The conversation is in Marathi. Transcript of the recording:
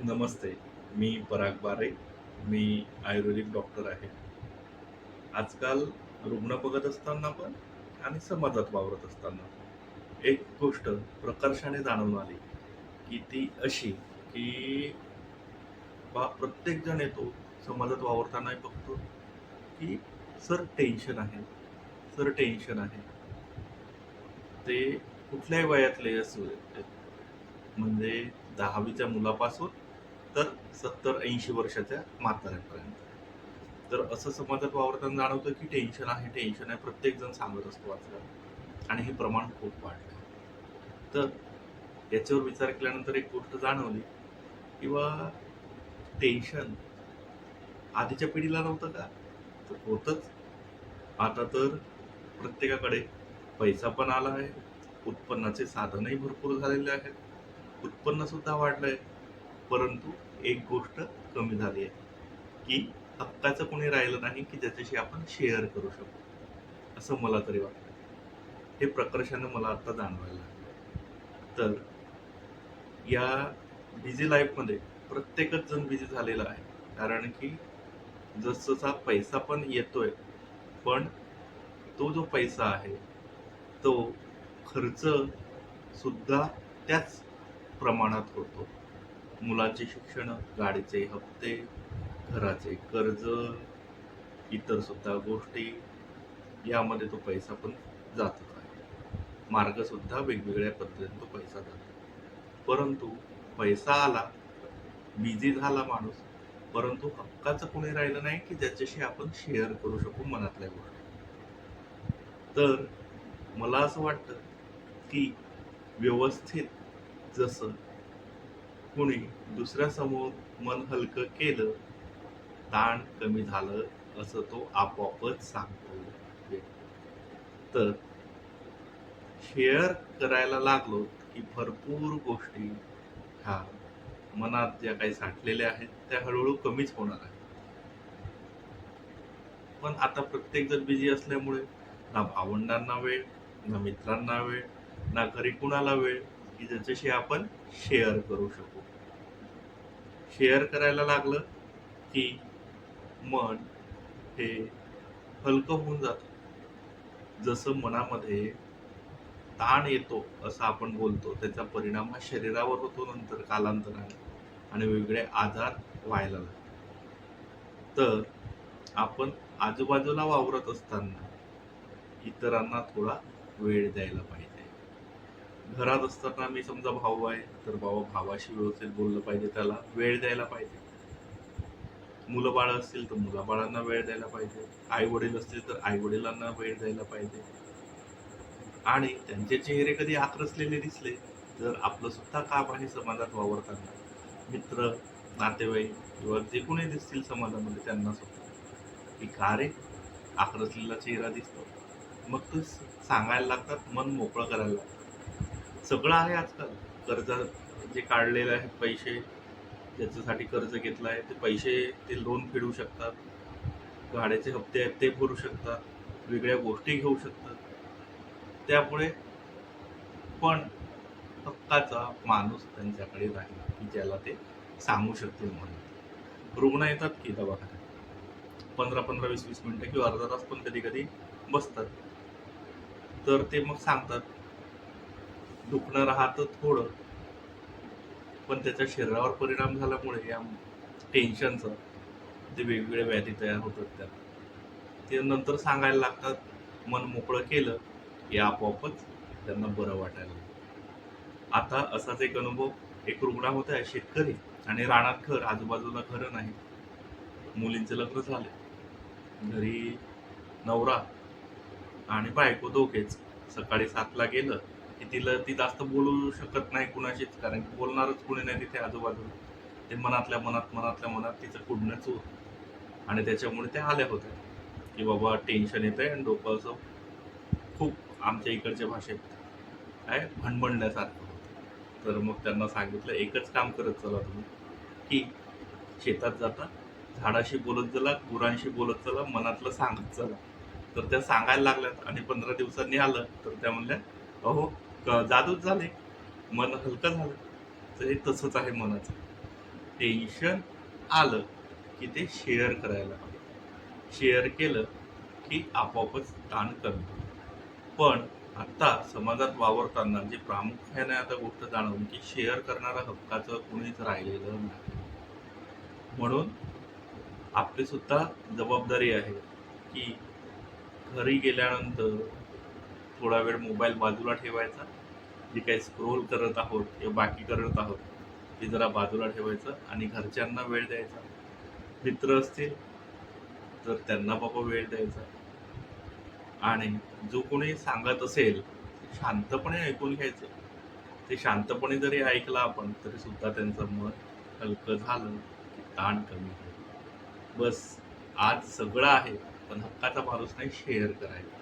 नमस्ते. मी पराग बारे. मी आयुर्वेदिक डॉक्टर आहे. आजकाल रुग्ण बघत असताना पण आणि समाजात वावरत असताना एक गोष्ट प्रकर्षाने जाणवून आली, की ती अशी, की प्रत्येक जण येतो समाजात वावरतानाही बघतो, की "सर टेन्शन आहे, सर टेन्शन आहे." ते कुठल्याही वयातले असू देत. म्हणजे 10वीच्या मुलापासून तर 70-80 वर्षाच्या म्हाताऱ्यापर्यंत. तर असं समाजात वावरताना जाणवतं, की टेन्शन आहे, टेन्शन आहे. प्रत्येकजण सांगत असतो आजकाल आणि हे प्रमाण खूप वाढलं आहे. तर याच्यावर विचार केल्यानंतर एक गोष्ट जाणवली, किंवा टेन्शन आधीच्या पिढीला नव्हतं का? तर होतंच. आता तर प्रत्येकाकडे पैसा पण आला आहे, उत्पन्नाचे साधनही भरपूर झालेले आहेत, उत्पन्न सुद्धा वाढलंय. परंतु एक गोष्ट कमी झाली आहे, की हक्काचं कोणी राहिलं नाही, की ज्याच्याशी आपण शेअर करू शकू, असं मला तरी वाटतं. हे प्रकर्षाने मला आता जाणवायला लागलं. तर या बिझी लाईफमध्ये प्रत्येकच जण बिझी झालेला आहे. कारण की जसजसा पैसा पण येतोय, पण तो जो पैसा आहे, तो खर्च सुद्धा त्याच प्रमाणात होतो. मुलांची शिक्षणं, गाडीचे हप्ते, घराचे कर्ज, इतर सुद्धा गोष्टी, यामध्ये तो पैसा पण जातच आहे. मार्ग सुद्धा वेगवेगळ्या पद्धतीने तो पैसा जातो. परंतु पैसा आला, बिझी झाला माणूस, परंतु हक्काचं कोणी राहिलं नाही, की ज्याच्याशी आपण शेअर करू शकू मनातल्या गोष्टी. तर मला असं वाटतं, की व्यवस्थित जसं कोणी दुसऱ्यासमोर मन हलकं केलं, ताण कमी झालं, असं तो आपोआपच सांगतो. तर शेअर करायला लागलो, की भरपूर गोष्टी ह्या मनात ज्या काही साठलेल्या आहेत, त्या हळू-हळू कमीच होणार आहेत. पण आता प्रत्येक जण बिझी असल्यामुळे ना भावंडांना वेळ, ना मित्रांना वेळ, ना घरी कुणाला वेळ, की ज्याच्याशी आपण शेअर करू शकू. शेअर करायला लागलं, की मन हे हलकं होऊन जातं. जसं मनामध्ये ताण येतो असं आपण बोलतो, त्याचा परिणाम हा शरीरावर होतो नंतर कालांतराने आणि वेगवेगळे आजार व्हायला लागतात. तर आपण आजूबाजूला वावरत असताना इतरांना थोडा वेळ द्यायला पाहिजे. घरात असताना मी समजा भाऊ आहे, तर भावाशी व्यवस्थित बोललं पाहिजे, त्याला वेळ द्यायला पाहिजे. मुलं बाळ असतील तर मुलाबाळांना वेळ द्यायला पाहिजे. आई वडील असतील तर आई वडिलांना वेळ द्यायला पाहिजे. आणि त्यांचे चेहरे कधी आक्रसलेले दिसले, तर आपलं सुद्धा काम आहे समाजात वावरताना मित्र, नातेवाईक किंवा जे कोणी दिसतील समाजामध्ये त्यांना सुद्धा, की "का रे, आक्रसलेला चेहरा दिसतो?" मग ते सांगायला लागतात, मन मोकळं करायला लागतात. सगळं आहे आजकाल. कर्ज जे काढलेले आहेत पैसे, ज्याच्यासाठी कर्ज घेतलं आहे, ते पैसे ते लोन फेडू शकतात. भाड्याचे हप्ते आहेत ते भरू शकतात. वेगळ्या गोष्टी घेऊ शकतात. त्यामुळे पण हक्काचा माणूस त्यांच्याकडे राहील, की ज्याला ते सांगू शकतील म्हणून. रुग्ण येतात की दवाखान्यात 15-15, 20-20 मिनिटं किंवा अर्धा तास पण कधी-कधी बसतात. तर ते मग सांगतात, दुखणं राहतं थोडं, पण त्याच्या शरीरावर परिणाम झाल्यामुळे या टेन्शनचा ते वेगवेगळ्या व्याधी तयार होतात त्यात. ते नंतर सांगायला लागतात. मन मोकळं केलं, की आपोआपच त्यांना बरं वाटायला लागतं. आता असाच एक अनुभव, एक रुग्ण होता, शेतकरी, आणि रानात घर, आजूबाजूला घरं नाही. मुलींचे लग्न झाले. घरी नवरा आणि बायको दोघेच. सकाळी 7:00ला गेलं, की ती जास्त बोलू शकत नाही कुणाशीच, कारण की बोलणारच कुणी नाही तिथे आजूबाजूला. ते मनातल्या मनात, मनातल्या मनात तिचं कुडणंच होतं आणि त्याच्यामुळे त्या आल्या होत्या, की बाबा टेन्शन येतंय आणि डोकं असं खूप आमच्या इकडच्या भाषेत काय भणभणल्यासारखं होतं. तर मग त्यांना सांगितलं, एकच काम करत चला तुम्ही, की शेतात जाता, झाडाशी बोलत चला, गुरांशी बोलत चला, मनातलं सांगत चला. तर त्या सांगायला लागल्यात आणि 15 दिवसांनी आलं, तर त्या म्हणल्या, "अहो, जादूच झाली, मन हलकं झालं." तर हे तसंच आहे मनाचं. टेन्शन आलं की ते शेअर करायला हवं. शेअर केलं की आपोआपच ताण कमी होतो. पण आता समाजात वावरताना जे प्रामुख्याने आता गोष्ट जाणवली की शेअर करणारा हक्काचं कुणीच राहिलेलं नाही. म्हणून आपली सुद्धा जबाबदारी आहे की घरी गेल्यानंतर थोडा वेळ मोबाईल बाजूला ठेवायचा. जे काही स्क्रोल करत आहोत किंवा बाकी करत आहोत ते जरा बाजूला ठेवायचं आणि घरच्यांना वेळ द्यायचा. मित्र असतील तर त्यांना बाबा वेळ द्यायचा. आणि जो कोणी सांगत असेल ते शांतपणे ऐकून घ्यायचं. ते शांतपणे जरी ऐकलं आपण तरी सुद्धा त्यांचं मन हलकं झालं की ताण कमी होईल. बस आज सगळं आहे पण हक्काचा माणूस नाही शेअर करायचा.